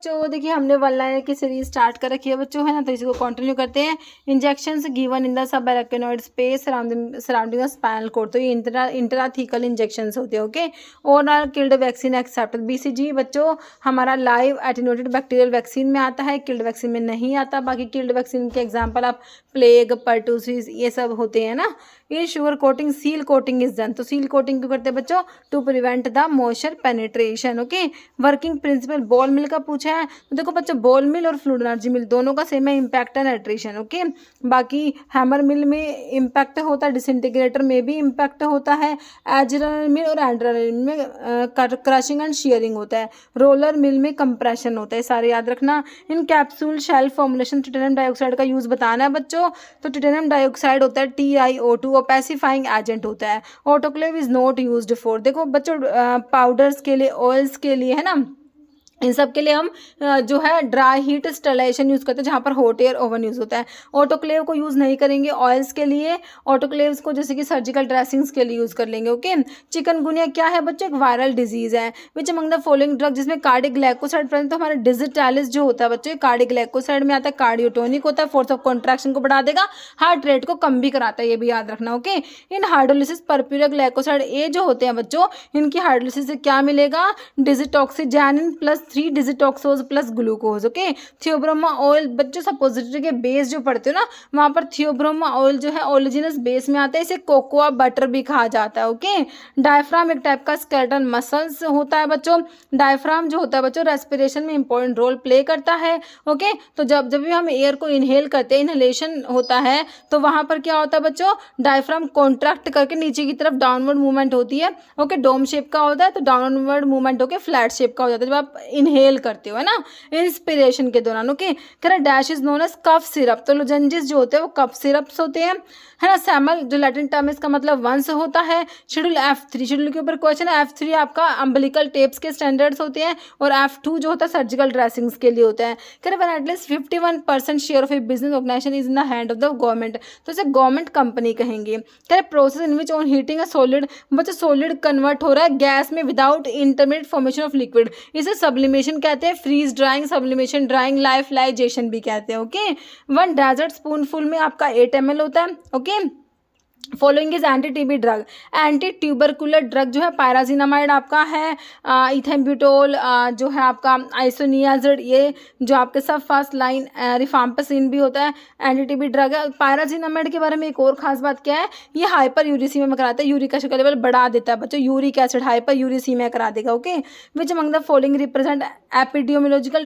तो देखिए हमने वन लाइनर की सीरीज स्टार्ट कर रखी है बच्चों, है ना, तो इसको कंटिन्यू करते हैं। Injections given in the subarachnoid space surrounding the spinal cord, तो ये इंट्राथीकल इंजेक्शंस होते हैं। ओके, और are killed vaccine except BCG बच्चों हमारा लाइव एटेन्यूएटेड बैक्टीरियल वैक्सीन में आता है, किल्ड वैक्सीन में नहीं आता। बाकी किल्ड वैक्सीन के एग्जाम्पल आप प्लेग, पर्टूसिस ये सब होते हैं ना। In sugar coating seal coating is done, तो सील कोटिंग क्यों करते हैं बच्चों? To prevent the moisture penetration. Okay, working principle ball mill का पूछा है, तो देखो बच्चों बॉल मिल और फ्लूइड एनर्जी मिल दोनों का सेम है, इम्पैक्ट एंड एट्रिशन। ओके, बाकी हैमर मिल में इम्पैक्ट होता है, डिसइंटीग्रेटर में भी इम्पैक्ट होता है, एजरल मिल और एंड्रल में क्रशिंग एंड शेयरिंग होता है, रोलर मिल में कंप्रेशन होता है, सारे याद रखना। In capsule shell formulation titanium dioxide का यूज बताना है बच्चों, तो टिटेनियम डाइऑक्साइड होता है TiO2 और पैसिफाइंग एजेंट होता है। Autoclave is not used for, देखो बच्चों पाउडर्स के लिए, ऑयल्स के लिए, है ना, इन सब के लिए हम जो है ड्राई हीट स्टरलाइजेशन यूज़ करते हैं, जहाँ पर हॉट एयर ओवन यूज़ होता है। ऑटोक्लेव को यूज़ नहीं करेंगे ऑयल्स के लिए, ऑटोक्लेव्स को जैसे कि सर्जिकल ड्रेसिंग्स के लिए यूज़ कर लेंगे। ओके, चिकनगुनिया क्या है बच्चों? एक वायरल डिजीज़ है। विच अमंग द फॉलोइंग ड्रग, जिसमें कार्डिक ग्लाइकोसाइड प्रेजेंट, तो हमारा डिजिटालिस जो होता है बच्चों कार्डिक ग्लाइकोसाइड में आता है, कार्डियोटोनिक होता है, फोर्स ऑफ कॉन्ट्रैक्शन को बढ़ा देगा, हार्ट रेट को कम भी कराता है, ये भी याद रखना। Okay, in hydrolysis purpurea glycoside A जो होते हैं बच्चों, इनकी हाइड्रोलिसिस से क्या मिलेगा? Digitoxigenin plus 3 digitoxose plus glucose. Okay, theobroma oil बच्चों सपोजिटरी के बेस जो पढ़ते हो ना, वहाँ पर थियोब्रोमा ऑयल जो है ओलिजिनस बेस में आता है, इसे कोकोआ बटर भी कहा जाता है। ओके, डायफ्राम एक टाइप का स्केलेटल मसल्स होता है बच्चों। डायफ्राम जो होता है बच्चों रेस्पिरेशन में इंपॉर्टेंट रोल प्ले करता है। ओके, तो जब भी हम एयर को इनहेल करते हैं, इनहेलेशन होता है, तो वहाँ पर क्या होता है बच्चों? डायफ्राम कॉन्ट्रैक्ट करके नीचे की तरफ डाउनवर्ड मूवमेंट होती है। ओके, डोम शेप का होता है, तो डाउनवर्ड मूवमेंट होकर फ्लैट शेप का हो जाता है जब आप इनहेल करते हो, है ना, इंस्पिरेशन के दौरान। ओके, कह dash is known as cough syrup, तो लोजेंजिस जो होते हैं वो कफ सिरप्स होते हैं, है ना। सैमल जो लैटिन टर्म इसका मतलब वंश होता है। शेड्यूल F3, शेड्यूल के ऊपर क्वेश्चन है। F3 आपका अम्बिलिकल टेप्स के स्टैंडर्ड्स होते हैं, और F2 जो होता है सर्जिकल ड्रेसिंग्स के लिए होता है। कह रहे when at least 51% share of a business organisation is in the hand of the government, तो इसे गवर्नमेंट कंपनी कहेंगे। कह रहे process in which on heating a solid, बच्चे सॉलिड कन्वर्ट हो रहा है गैस में without intermediate formation of liquid, इसे सब्लिमेशन कहते हैं, freeze drying, sublimation drying, lyophilization भी कहते हैं। ओके, 1 डेजर्ट स्पून फुल में आपका 8 ml होता है। Okay, following is anti TB drug, anti tubercular drug जो है पायराजिनामाइड आपका है, इथेम्ब्यूटोल जो है आपका आइसोनियाजिड, ये जो आपके सब फर्स्ट लाइन रिफाम्पिसिन भी होता है, एंटी टीबी ड्रग है। पायराजिनामाइड के बारे में एक और खास बात क्या है, ये हाइपर यूरिसीमिया में कराता है, यूरिक एसिड का लेवल बढ़ा देता है बच्चों, यूरिक एसिड हाइपर यूरिसीमिया करा देगा। Okay, which among the following represent एपिडियोमोलॉजिकल